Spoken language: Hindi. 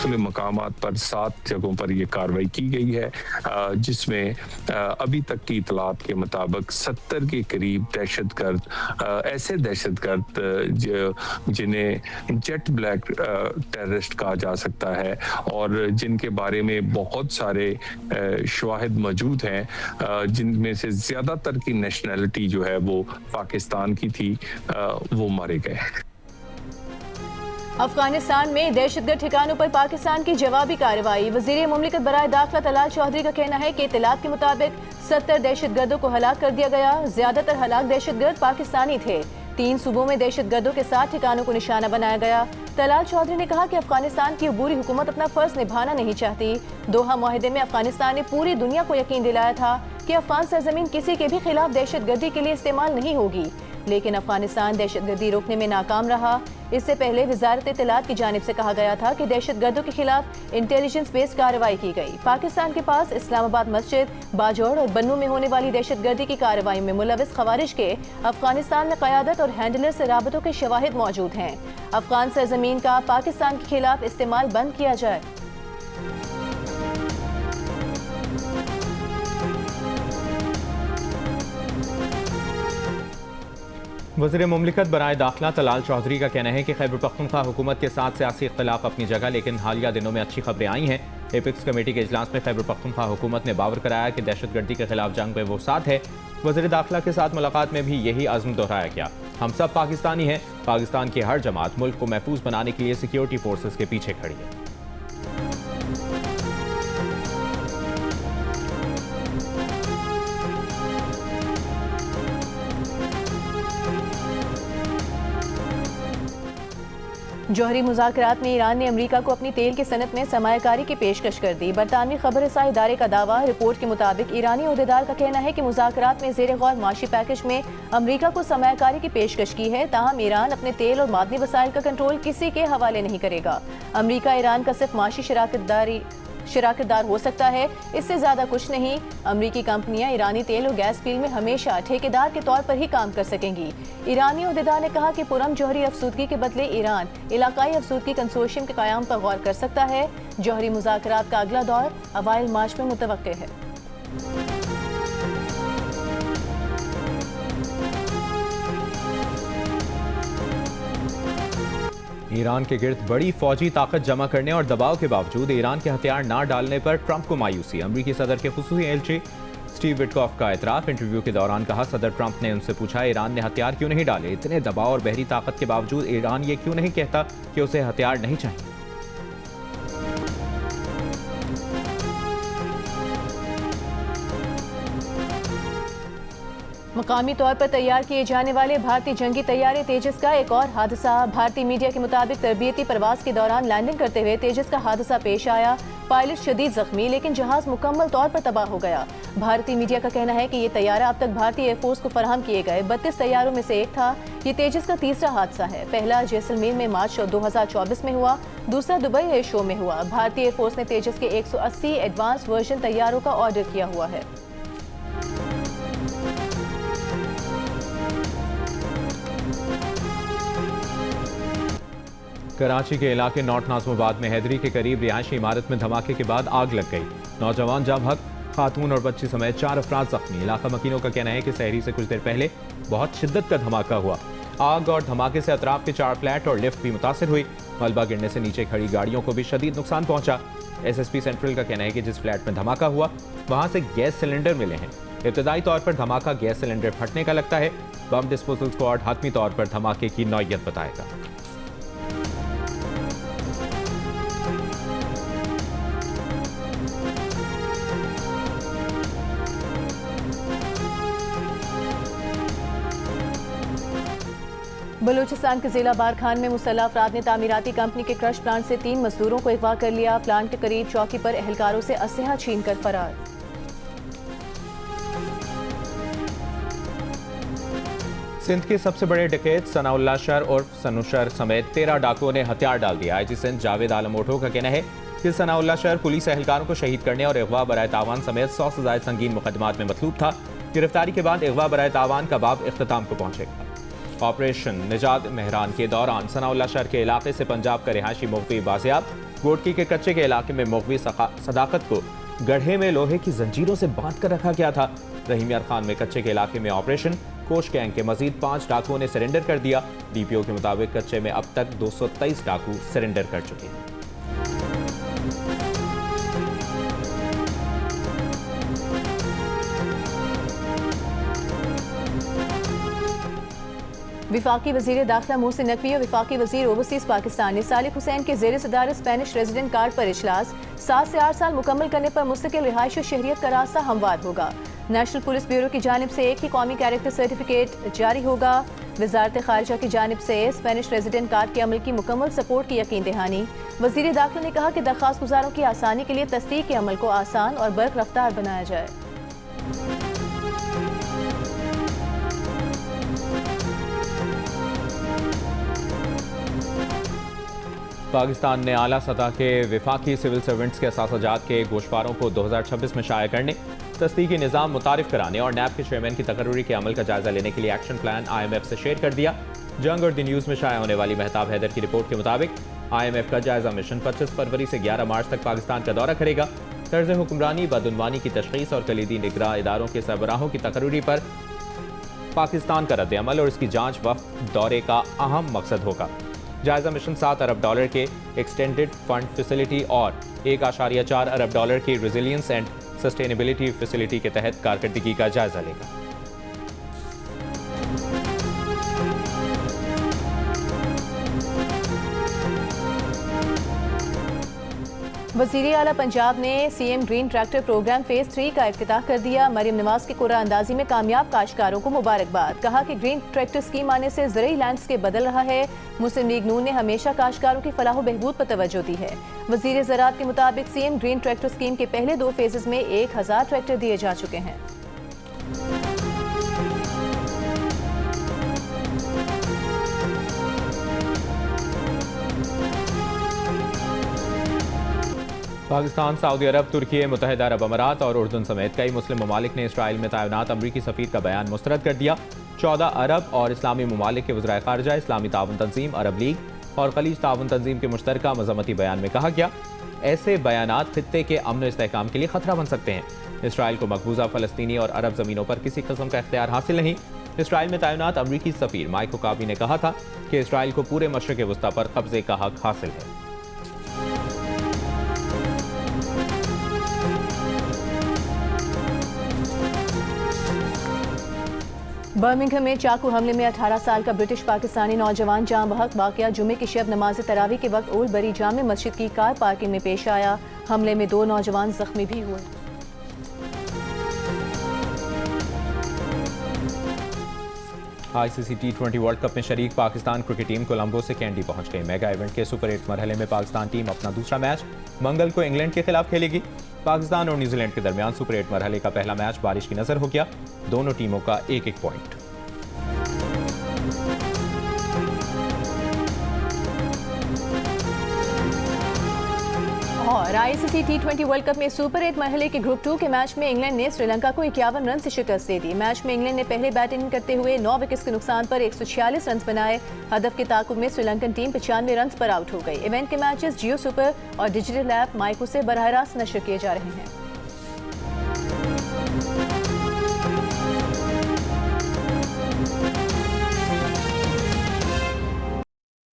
मुख्तलिफ मकामात पर 7 जगहों पर यह कार्रवाई की गई है, जिसमें अभी तक की इतलात के मुताबिक 70 के करीब दहशतगर्द, ऐसे दहशतगर्द जिन्हें जेट ब्लैक टेररिस्ट कहा जा सकता है और जिनके बारे में बहुत सारे शवाहिद मौजूद हैं, जिनमें से ज़्यादातर की नेशनैलिटी जो है वो पाकिस्तान की थी, वो मारे गए। अफगानिस्तान में दहशतगर्द ठिकानों पर पाकिस्तान की जवाबी कार्रवाई। वज़ीर मुमलिकत बराए दाखिला तलाल चौधरी का कहना है कि इत्तलात के मुताबिक 70 दहशतगर्दों को हलाक कर दिया गया। ज्यादातर हलाक दहशतगर्द पाकिस्तानी थे। 3 सूबों में दहशतगर्दों के 7 ठिकानों को निशाना बनाया गया। तलाल चौधरी ने कहा कि अफगानिस्तान की अबूरी हुकूमत अपना फर्ज निभाना नहीं चाहती। दोहा मुआहदे में अफगानिस्तान ने पूरी दुनिया को यकीन दिलाया था कि अफगान सरजमीन किसी के भी खिलाफ दहशतगर्दी के लिए इस्तेमाल नहीं होगी, लेकिन अफगानिस्तान दहशतगर्दी रोकने में नाकाम रहा। इससे पहले वजारत इत्तलात की जानिब से कहा गया था कि दहशतगर्दों के खिलाफ इंटेलिजेंस बेस्ड कार्रवाई की गई। पाकिस्तान के पास इस्लामाबाद मस्जिद, बाजौड़ और बन्नू में होने वाली दहशतगर्दी की कार्रवाई में मुलविस खवारिज के अफगानिस्तान में क़यादत और हैंडलर से राबतों के शवाहिद मौजूद हैं। अफगान सरजमीन का पाकिस्तान के खिलाफ इस्तेमाल बंद किया जाए। वज़ीर मुमलिकत बराए दाखिला तलाल चौधरी का कहना है कि खैबर पख्तूनख्वा हुकूमत के साथ सियासी इख्तिलाफ अपनी जगह, लेकिन हालिया दिनों में अच्छी खबरें आई हैं। एपिक्स कमेटी के इजलास में खैबर पख्तूनख्वा हुकूमत ने बावर कराया कि दहशतगर्दी के खिलाफ जंग में वो साथ है। वज़ीर दाखिला के साथ मुलाकात में भी यही अज़्म दोहराया गया। हम सब पाकिस्तानी हैं। पाकिस्तान की हर जमात मुल्क को महफूज बनाने के लिए सिक्योरिटी फोर्सेस के पीछे खड़ी है। जौहरी मुज़ाकरात में ईरान ने अमरीका को अपनी तेल की सनत में सरमायाकारी की पेशकश कर दी। बरतानवी खबर रसाई इदारे का दावा। रिपोर्ट के मुताबिक ईरानी ओहदेदार का कहना है कि मुज़ाकरात में ज़ेर गौर माशी पैकेज में अमरीका को सरमायाकारी की पेशकश की है, ताहम ईरान अपने तेल और मादनी वसाइल का कंट्रोल किसी के हवाले नहीं करेगा। अमरीका ईरान का सिर्फ माशी शराकतदार हो सकता है, इससे ज्यादा कुछ नहीं। अमरीकी कंपनियां ईरानी तेल और गैस फील्ड में हमेशा ठेकेदार के तौर पर ही काम कर सकेंगी। ईरानी ओहदेदार ने कहा कि पुरम जौहरी अफसूदगी के बदले ईरान इलाकाई अफसूदगी कंसोर्शियम के क़याम पर गौर कर सकता है। जौहरी मुज़ाकरात का अगला दौर अवाइल मार्च में मुतवक्के है। ईरान के गिर्द बड़ी फौजी ताकत जमा करने और दबाव के बावजूद ईरान के हथियार ना डालने पर ट्रंप को मायूसी। अमरीकी सदर के खुसूसी एलची स्टीव विटकॉफ का एतराफ़। इंटरव्यू के दौरान कहा, सदर ट्रंप ने उनसे पूछा ईरान ने हथियार क्यों नहीं डाले। इतने दबाव और बहरी ताकत के बावजूद ईरान ये क्यों नहीं कहता कि उसे हथियार नहीं चाहिए। मकामी तौर पर तैयार किए जाने वाले भारतीय जंगी तैयारे तेजस का एक और हादसा। भारतीय मीडिया के मुताबिक तरबियती प्रवास के दौरान लैंडिंग करते हुए तेजस का हादसा पेश आया। पायलट शदीद जख्मी, लेकिन जहाज मुकम्मल तौर पर तबाह हो गया। भारतीय मीडिया का कहना है कि ये तैयारा अब तक भारतीय एयरफोर्स को फराहम किए गए 32 तैयारों में से एक था। ये तेजस का तीसरा हादसा है। पहला जैसलमेर में मार्च 2024 में हुआ, दूसरा दुबई एयर शो में हुआ। भारतीय एयरफोर्स ने तेजस के 180 एडवांस वर्जन तैयारों का ऑर्डर किया हुआ है। कराची के इलाके नॉर्थ नाज़िमाबाद में हैदरी के करीब रिहायशी इमारत में धमाके के बाद आग लग गई। नौजवान जाम हक, खातून और बच्ची समेत 4 अफराद जख्मी। इलाका मकीनों का कहना है कि सहरी से कुछ देर पहले बहुत शिद्दत का धमाका हुआ। आग और धमाके से अतराफ के 4 फ्लैट और लिफ्ट भी मुतासिर हुई। मलबा गिरने से नीचे खड़ी गाड़ियों को भी शदीद नुकसान पहुंचा। SSP सेंट्रल का कहना है कि जिस फ्लैट में धमाका हुआ वहां से गैस सिलेंडर मिले हैं। इब्तदाई तौर पर धमाका गैस सिलेंडर फटने का लगता है। बम डिस्पोजल स्क्वाड हतमी तौर पर धमाके की नौयत बताएगा। बलूचिस्तान के जिला बारखान में मुसल्लह अफराद ने तामीराती कंपनी के क्रश प्लांट से 3 मजदूरों को अगवा कर लिया। प्लांट के करीब चौकी पर एहलकारों से असलहा छीन कर फरार। सिंध के सबसे बड़े डकैत सनाउल्लाह शर उर्फ सनुशर समेत 13 डाकुओं ने हथियार डाल दिया। IG सिंध जावेद आलम ओठो का कहना है कि सनाउल्लाह शर पुलिस एहलकारों को शहीद करने और अगवा बराए तावान समेत 100 से ज्यादा संगीन मुकदमात में मतलूब था। गिरफ्तारी के बाद अगवा बराए तावान का बाब इख्तिताम को पहुंचेगा। ऑपरेशन निजात मेहरान के दौरान सनाउल्लाह शहर के इलाके से पंजाब का रिहायशी मुख्वी बाजियाब। गोटकी के कच्चे के इलाके में मुख्वी सदाकत को गड्ढे में लोहे की जंजीरों से बांध कर रखा गया था। रहीम यार खान में कच्चे के इलाके में ऑपरेशन कोश गैंग के मजीद 5 डाकुओं ने सरेंडर कर दिया। डीपीओ के मुताबिक कच्चे में अब तक 223 डाकू सरेंडर कर चुके हैं। विफाकी वजीर दाखिला मोहसिन नकवी और विफाकी वजीर ओवरसीज पाकिस्तान ने सालिक हुसैन के जेर सदारत स्पेनिश रेजिडेंट कार्ड पर इजलास 7 से 8 साल मुकम्मल करने पर मुस्तकिल रिहाइश और शहरियत का रास्ता हमवार होगा। नेशनल पुलिस ब्यूरो की जानिब से एक ही कौमी कैरेक्टर सर्टिफिकेट जारी होगा। वजारत खारिजा की जानिब से स्पेनिश रेजिडेंट कार्ड के अमल की मुकम्मल सपोर्ट की यकीन दहानी। वजीर दाखिला ने कहा कि दरख्वास्त गुजारों की आसानी के लिए तस्दीक के अमल को आसान और बर्क रफ्तार बनाया जाए। पाकिस्तान ने आला सतह के विफाकी सिविल सर्वेंट्स के असासाजात के गोशवारों को 2026 में शाया करने, तस्दीकी निज़ाम मुतारिफ कराने और नैब के चेयरमैन की तकर्री के अमल का जायजा लेने के लिए एक्शन प्लान IMF से शेयर कर दिया। जंग और द न्यूज़ में शाया होने वाली मेहताब हैदर की रिपोर्ट के मुताबिक IMF का जायजा मिशन 25 फरवरी से 11 मार्च तक पाकिस्तान का दौरा करेगा। तर्ज हुक्मरानी, बदउनवानी की तशख़ीस और कलीदी निगरां इदारों के सरबराहों की तकर्री पर पाकिस्तान का रद्द अमल और इसकी जाँच वक्त दौरे का अहम मकसद होगा। जायजा मिशन $7 अरब के एक्सटेंडेड फंड फैसिलिटी और $1.4 अरब की रेजिलियंस एंड सस्टेनेबिलिटी फैसिलिटी के तहत कारकर्दगी का जायजा लेगा। वज़ीर आला पंजाब ने CM green tractor programme phase 3 का इफ्तिताह कर दिया। मरियम नवाज की कुर्रा अंदाजी में कामयाब काश्तकारों को मुबारकबाद। कहा कि ग्रीन ट्रैक्टर स्कीम आने से ज़रूरी लैंडस्केप बदल रहा है। मुस्लिम लीग नून ने हमेशा काश्तकारों की फलाह बहबूद पर तवज्जो दी है। वज़ीर ज़राअत के मुताबिक CM ग्रीन ट्रैक्टर स्कीम के पहले 2 फेजेस में 1000 ट्रैक्टर दिए जा चुके हैं। पाकिस्तान, सऊदी अरब, तुर्की, मुत्तहिदा अरब अमारात और उर्दन समेत कई मुस्लिम ममालिक ने इसराइल में तैनात अमरीकी सफ़ीर का बयान मुस्तरद कर दिया। 14 अरब और इस्लामी ममालिक के वज़राए ख़ारिजा, इस्लामी ताउन तंजीम, अरब लीग और खलीज ताउन तंजीम के मुश्तरका मज़म्मती बयान में कहा गया, ऐसे बयानात खित्ते के अमन इस्तेहकाम के लिए खतरा बन सकते हैं। इसराइल को मकबूजा फ़लस्तीनी और अरब ज़मीनों पर किसी किस्म का इख्तियार हासिल नहीं। इसराइल में तैनात अमरीकी सफ़ीर माइक हुकाबी ने कहा था कि इसराइल को पूरे मशरिक़ वस्ता पर कब्ज़े का हक हासिल है। बर्मिंघम में चाकू हमले में 18 साल का ब्रिटिश पाकिस्तानी नौजवान जाँ बहक। वाक़या जुमे की शब नमाज तरावी के वक्त ओल्ड बरी जामे मस्जिद की कार पार्किंग में पेश आया। हमले में 2 नौजवान जख्मी भी हुए। ICC T20 वर्ल्ड कप में शरीक पाकिस्तान क्रिकेट टीम कोलंबो से कैंडी पहुंच गई। मेगा इवेंट के सुपर 8 मरहले में पाकिस्तान टीम अपना दूसरा मैच मंगल को इंग्लैंड के खिलाफ खेलेगी। पाकिस्तान और न्यूजीलैंड के दरमियान सुपर 8 मरहले का पहला मैच बारिश की नजर हो गया। दोनों टीमों का 1-1 पॉइंट। और ICC T20 वर्ल्ड कप में सुपर 8 मरहले के ग्रुप 2 के मैच में इंग्लैंड ने श्रीलंका को 51 रन से शिकस्त दे दी। मैच में इंग्लैंड ने पहले बैटिंग करते हुए 9 विकेट्स के नुकसान पर 146 रन बनाए। हदफ के ताकुब में श्रीलंकन टीम 95 रन पर आउट हो गई। इवेंट के मैचेस जियो सुपर और डिजिटल ऐप माइको से बराह रास्त नशर किए जा रहे हैं।